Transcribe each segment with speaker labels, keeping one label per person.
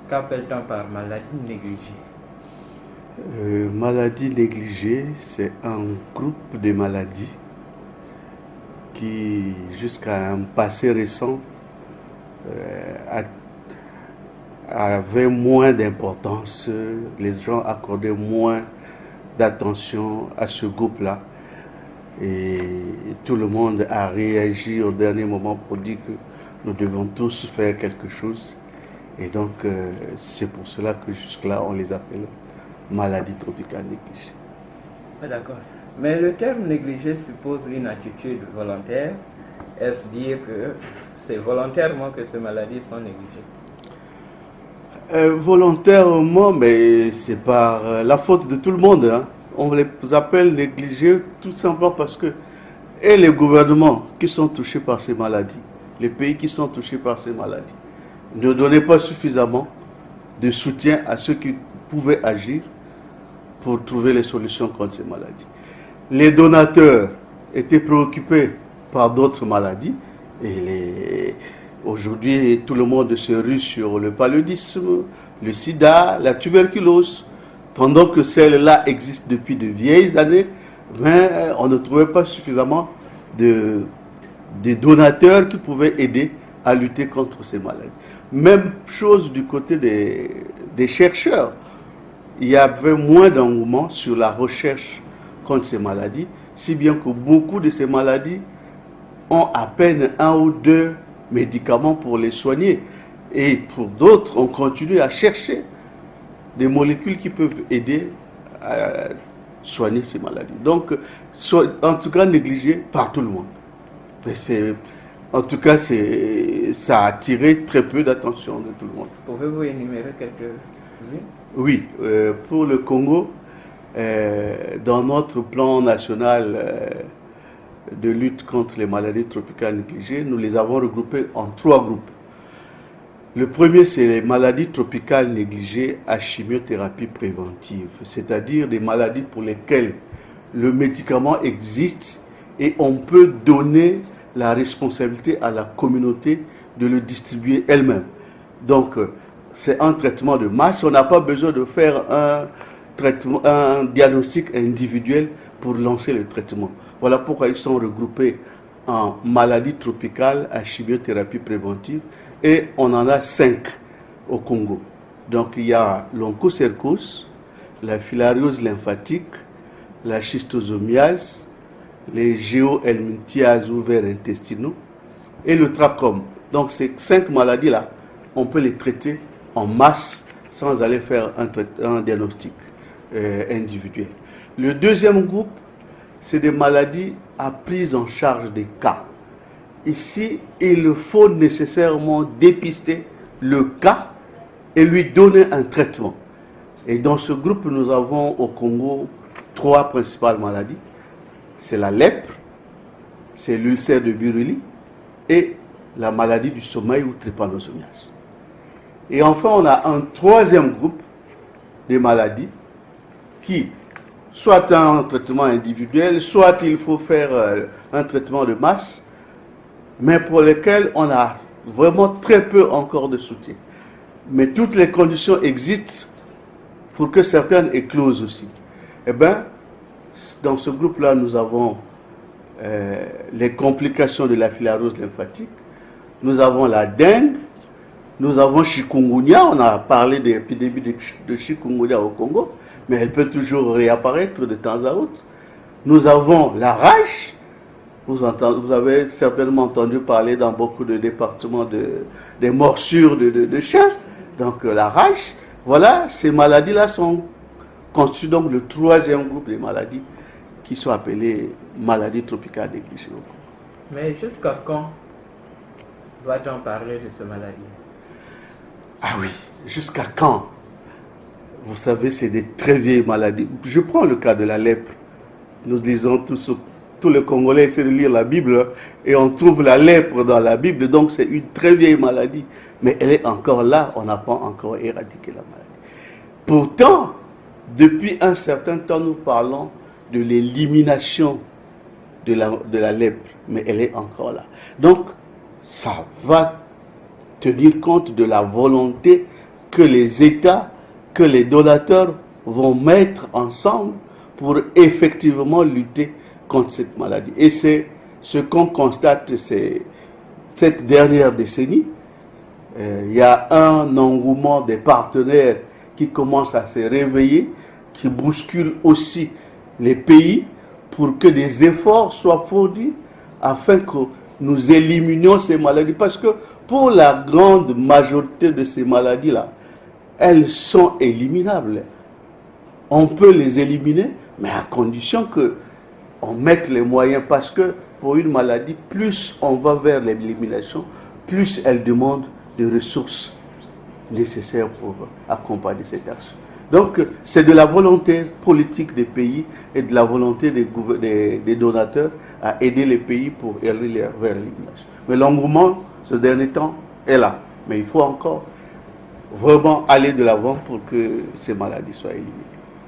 Speaker 1: Qu'appelle-t-on par maladie négligée?
Speaker 2: Maladie négligée, c'est un groupe de maladies qui, jusqu'à un passé récent, avait moins d'importance. Les gens accordaient moins d'attention à ce groupe-là. Et tout le monde a réagi au dernier moment pour dire que nous devons tous faire quelque chose. Et donc, c'est pour cela que jusque-là, on les appelle maladies tropicales négligées.
Speaker 1: D'accord. Mais le terme négligé suppose une attitude volontaire. Est-ce dire que c'est volontairement que ces maladies sont négligées?
Speaker 2: Volontairement, mais c'est par la faute de tout le monde. Hein. On les appelle négligés tout simplement parce que et les gouvernements qui sont touchés par ces maladies, les pays qui sont touchés par ces maladies, ne donnaient pas suffisamment de soutien à ceux qui pouvaient agir pour trouver les solutions contre ces maladies. Les donateurs étaient préoccupés par d'autres maladies et aujourd'hui tout le monde se rue sur le paludisme, le sida, la tuberculose, pendant que celles-là existent depuis de vieilles années, mais on ne trouvait pas suffisamment de donateurs qui pouvaient aider à lutter contre ces maladies. Même chose du côté des chercheurs. Il y avait moins d'engouement sur la recherche contre ces maladies, si bien que beaucoup de ces maladies ont à peine 1 ou 2 médicaments pour les soigner. Et pour d'autres, on continue à chercher des molécules qui peuvent aider à soigner ces maladies. Donc, en tout cas, négligé par tout le monde. En tout cas, ça a attiré très peu d'attention de tout le monde.
Speaker 1: Pouvez-vous énumérer quelques-unes?
Speaker 2: Oui, pour le Congo, dans notre plan national de lutte contre les maladies tropicales négligées, nous les avons regroupés en 3 groupes. Le premier, c'est les maladies tropicales négligées à chimiothérapie préventive, c'est-à-dire des maladies pour lesquelles le médicament existe et on peut donner la responsabilité à la communauté de le distribuer elle-même. Donc, c'est un traitement de masse. On n'a pas besoin de faire un diagnostic individuel pour lancer le traitement. Voilà pourquoi ils sont regroupés en maladies tropicales à chimiothérapie préventive et on en a 5 au Congo. Donc, il y a l'onchocercose, la filariose lymphatique, la schistosomiase, les géohelminthiases ouverts intestinaux et le trachome. Donc ces 5 maladies-là, on peut les traiter en masse sans aller faire un diagnostic individuel. Le deuxième groupe, c'est des maladies à prise en charge des cas. Ici, il faut nécessairement dépister le cas et lui donner un traitement. Et dans ce groupe, nous avons au Congo 3 principales maladies. C'est la lèpre, c'est l'ulcère de Buruli et la maladie du sommeil ou trypanosomiase. Et enfin, on a un 3e groupe de maladies qui, soit un traitement individuel, soit il faut faire un traitement de masse, mais pour lesquels on a vraiment très peu encore de soutien. Mais toutes les conditions existent pour que certaines éclosent aussi. Eh bien, dans ce groupe-là, nous avons les complications de la filariose lymphatique, nous avons la dengue, nous avons chikungunya, on a parlé de l'épidémie de chikungunya au Congo, mais elle peut toujours réapparaître de temps à autre. Nous avons la rage, vous avez certainement entendu parler dans beaucoup de départements des morsures de chiens, donc la rage. Voilà, ces maladies-là constituent donc le 3e groupe de maladies qui sont appelées maladies tropicales négligées.
Speaker 1: Mais jusqu'à quand doit-on parler de ces maladies?
Speaker 2: Ah oui, jusqu'à quand? Vous savez, c'est des très vieilles maladies. Je prends le cas de la lèpre. Nous lisons tous les Congolais essaient de lire la Bible et on trouve la lèpre dans la Bible, donc c'est une très vieille maladie. Mais elle est encore là, on n'a pas encore éradiqué la maladie. Pourtant, depuis un certain temps, nous parlons de l'élimination de la lèpre, mais elle est encore là. Donc, ça va tenir compte de la volonté que les États, que les donateurs vont mettre ensemble pour effectivement lutter contre cette maladie. Et c'est ce qu'on constate cette dernière décennie. Il y a un engouement des partenaires qui commence à se réveiller, qui bouscule aussi les pays pour que des efforts soient fournis afin que nous éliminions ces maladies. Parce que pour la grande majorité de ces maladies-là, elles sont éliminables. On peut les éliminer, mais à condition qu'on mette les moyens. Parce que pour une maladie, plus on va vers l'élimination, plus elle demande de ressources nécessaires pour accompagner cette action. Donc, c'est de la volonté politique des pays et de la volonté des donateurs à aider les pays pour aller vers l'élimination. Mais l'engouement, ce dernier temps, est là. Mais il faut encore vraiment aller de l'avant pour que ces maladies soient éliminées.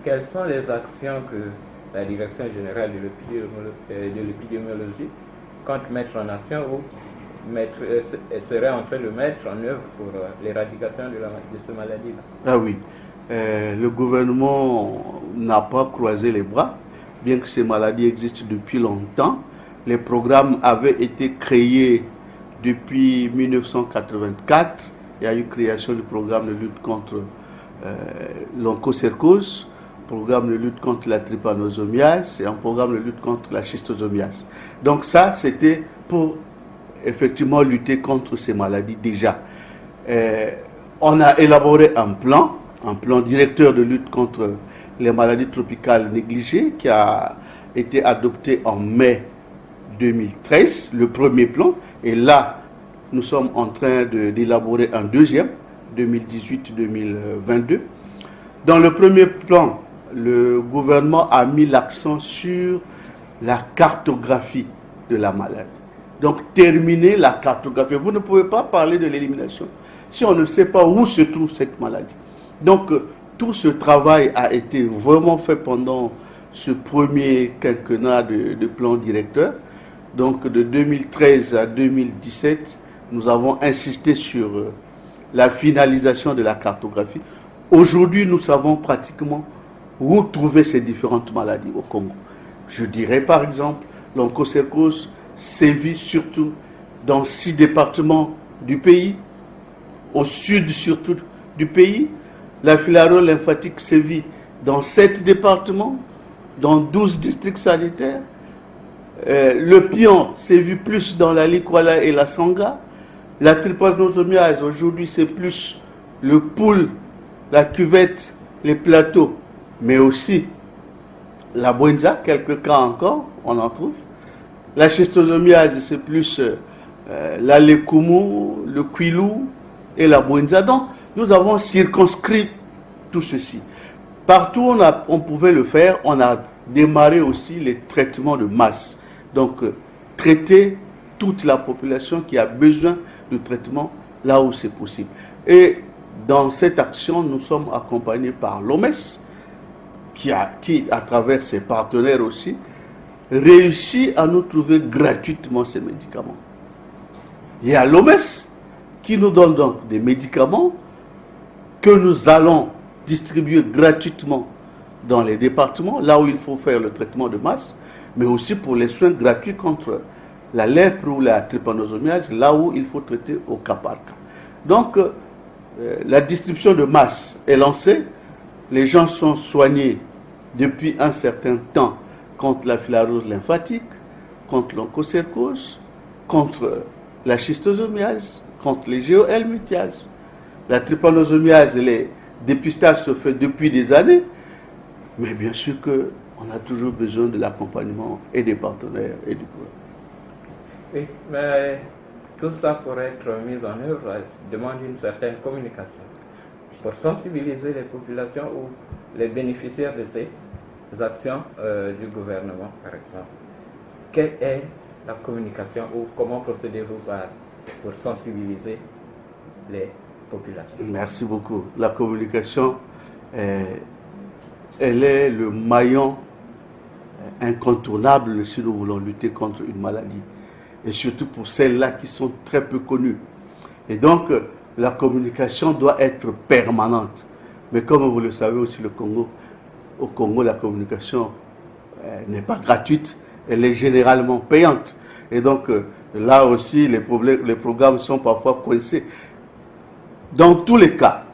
Speaker 1: Quelles sont les actions que la Direction générale de l'épidémiologie compte mettre en action ou serait en train de mettre en œuvre pour l'éradication de ces maladies-là?
Speaker 2: Ah oui. Le gouvernement n'a pas croisé les bras, bien que ces maladies existent depuis longtemps. Les programmes avaient été créés depuis 1984. Il y a eu création du programme de lutte contre l'onchocercose, programme de lutte contre la trypanosomiase et un programme de lutte contre la schistosomiase. Donc ça, c'était pour effectivement lutter contre ces maladies déjà. On a élaboré un plan directeur de lutte contre les maladies tropicales négligées qui a été adopté en mai 2013, le premier plan. Et là, nous sommes en train d'élaborer un deuxième, 2018-2022. Dans le premier plan, le gouvernement a mis l'accent sur la cartographie de la maladie. Donc, terminer la cartographie. Vous ne pouvez pas parler de l'élimination si on ne sait pas où se trouve cette maladie. Donc, tout ce travail a été vraiment fait pendant ce premier quinquennat de plan directeur. Donc, de 2013 à 2017, nous avons insisté sur la finalisation de la cartographie. Aujourd'hui, nous savons pratiquement où trouver ces différentes maladies au Congo. Je dirais par exemple, l'onchocercose sévit surtout dans 6 départements du pays, au sud surtout du pays. La filariose lymphatique sévit dans 7 départements, dans 12 districts sanitaires. Le pion sévit plus dans la Likwala et la Sangha. La trypanosomiase, aujourd'hui, c'est plus le poule, la cuvette, les plateaux, mais aussi la Bwenza, quelques cas encore, on en trouve. La schistosomiase, c'est plus la Lekumu, le Kwilu et la Bwenza. Donc, nous avons circonscrit tout ceci. Partout où on pouvait le faire, on a démarré aussi les traitements de masse. Donc, traiter toute la population qui a besoin de traitement là où c'est possible. Et dans cette action, nous sommes accompagnés par l'OMS, qui, à travers ses partenaires aussi, réussit à nous trouver gratuitement ces médicaments. Il y a l'OMS qui nous donne donc des médicaments que nous allons distribuer gratuitement dans les départements, là où il faut faire le traitement de masse, mais aussi pour les soins gratuits contre la lèpre ou la trypanosomiase, là où il faut traiter au cas par cas. Donc, la distribution de masse est lancée, les gens sont soignés depuis un certain temps contre la filariose lymphatique, contre l'onchocercose, contre la schistosomiase, contre les géohelminthiases. La trypanosomiase, les dépistages se fait depuis des années, mais bien sûr qu'on a toujours besoin de l'accompagnement et des partenaires et du gouvernement.
Speaker 1: Oui, mais tout ça pour être mis en œuvre demande une certaine communication. Pour sensibiliser les populations ou les bénéficiaires de ces actions du gouvernement, par exemple. Quelle est la communication ou comment procédez-vous pour sensibiliser les populations?
Speaker 2: Merci beaucoup. La communication, elle est le maillon incontournable si nous voulons lutter contre une maladie. Et surtout pour celles-là qui sont très peu connues. Et donc, la communication doit être permanente. Mais comme vous le savez aussi, au Congo, la communication n'est pas gratuite, elle est généralement payante. Et donc, là aussi, les programmes sont parfois coincés. Dans tous les cas,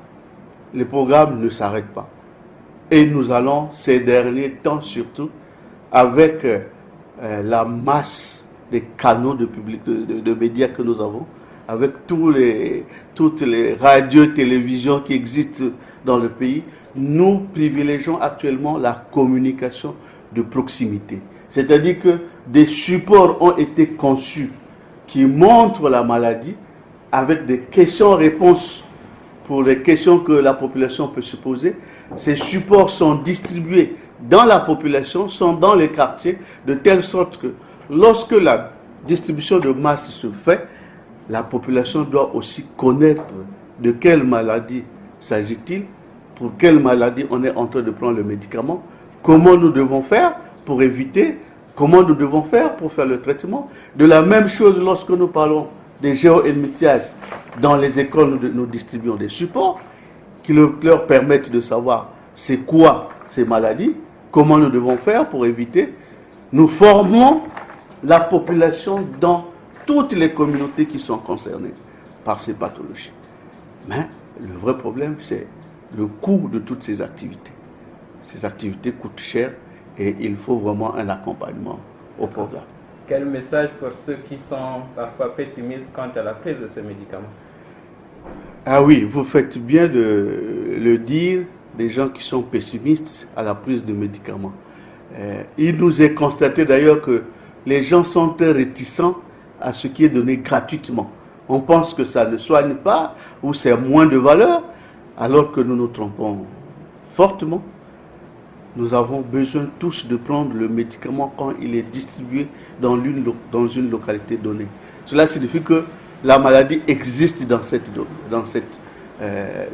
Speaker 2: les programmes ne s'arrêtent pas. Et nous allons, ces derniers temps surtout, avec la masse des canaux de médias que nous avons, avec toutes les radios, télévisions qui existent dans le pays, nous privilégions actuellement la communication de proximité. C'est-à-dire que des supports ont été conçus qui montrent la maladie avec des questions-réponses pour les questions que la population peut se poser. Ces supports sont distribués dans la population, sont dans les quartiers, de telle sorte que lorsque la distribution de masse se fait, la population doit aussi connaître de quelle maladie s'agit-il, pour quelle maladie on est en train de prendre le médicament, comment nous devons faire pour éviter, comment nous devons faire pour faire le traitement. De la même chose lorsque nous parlons des géoendométriases, dans les écoles nous distribuons des supports qui leur permettent de savoir c'est quoi ces maladies, comment nous devons faire pour éviter. Nous formons la population dans toutes les communautés qui sont concernées par ces pathologies. Mais le vrai problème, c'est le coût de toutes ces activités. Ces activités coûtent cher et il faut vraiment un accompagnement au programme.
Speaker 1: Quel message pour ceux qui sont parfois pessimistes quant à la prise de ces médicaments?
Speaker 2: Ah oui, vous faites bien de le dire, des gens qui sont pessimistes à la prise de médicaments. Il nous est constaté d'ailleurs que les gens sont très réticents à ce qui est donné gratuitement. On pense que ça ne soigne pas ou c'est moins de valeur, alors que nous nous trompons fortement. Nous avons besoin tous de prendre le médicament quand il est distribué dans une localité donnée. Cela signifie que la maladie existe dans cette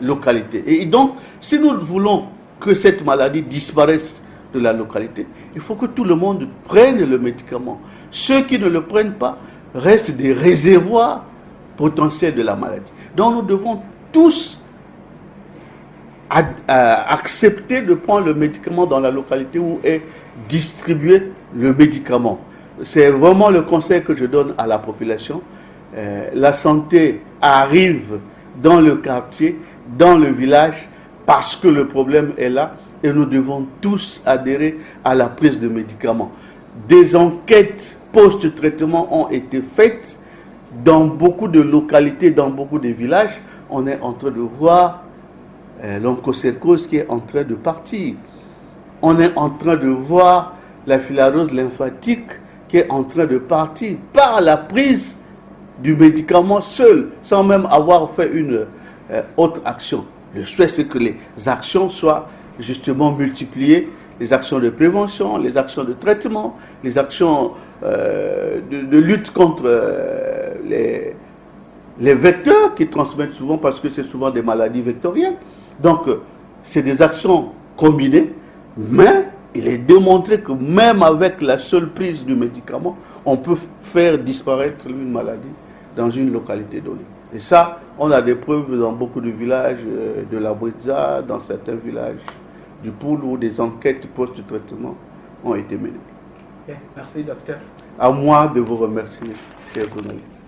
Speaker 2: localité. Et donc, si nous voulons que cette maladie disparaisse de la localité, il faut que tout le monde prenne le médicament. Ceux qui ne le prennent pas restent des réservoirs potentiels de la maladie. Donc, nous devons tous accepter de prendre le médicament dans la localité où est distribué le médicament. C'est vraiment le conseil que je donne à la population. La santé arrive dans le quartier, dans le village, parce que le problème est là et nous devons tous adhérer à la prise de médicaments. Des enquêtes post-traitement ont été faites dans beaucoup de localités, dans beaucoup de villages. On est en train de voir l'onchocercose qui est en train de partir. On est en train de voir la filarose lymphatique qui est en train de partir par la prise du médicament seul, sans même avoir fait une autre action. Le souhait, c'est que les actions soient justement multipliées, les actions de prévention, les actions de traitement, les actions de lutte contre les vecteurs qui transmettent souvent, parce que c'est souvent des maladies vectorielles. Donc, c'est des actions combinées, mais il est démontré que même avec la seule prise du médicament, on peut faire disparaître une maladie dans une localité donnée. Et ça, on a des preuves dans beaucoup de villages de la Bouedza, dans certains villages du Poul, où des enquêtes post-traitement ont été menées.
Speaker 1: Okay. Merci, docteur.
Speaker 2: À moi de vous remercier, chers journalistes.